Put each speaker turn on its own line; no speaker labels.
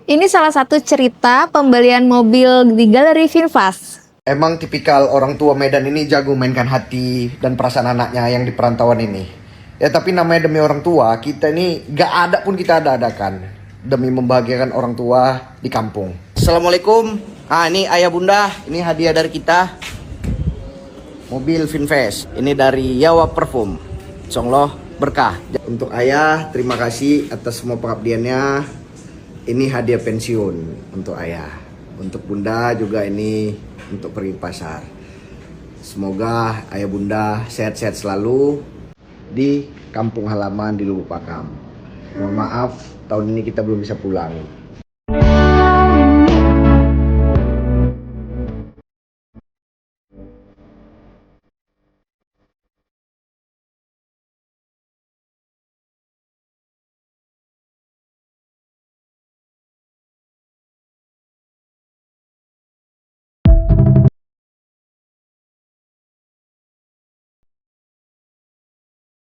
Ini salah satu cerita pembelian mobil di Galeri Finfast.
Emang tipikal orang tua Medan ini jago mainkan hati dan perasaan anaknya yang di perantauan ini. Ya tapi namanya demi orang tua, kita ini gak ada pun kita ada-adakan. Demi membahagiakan orang tua di kampung. Assalamualaikum. Ini ayah bunda, ini hadiah dari kita. Mobil Finfast. Ini dari Yawa Perfume. Insyaallah berkah. Untuk ayah, terima kasih atas semua pengabdiannya. Ini hadiah pensiun untuk ayah. Untuk bunda juga ini untuk pergi pasar. Semoga ayah bunda sehat-sehat selalu di kampung halaman di Lubuk Pakam. Mohon maaf tahun ini kita belum bisa pulang.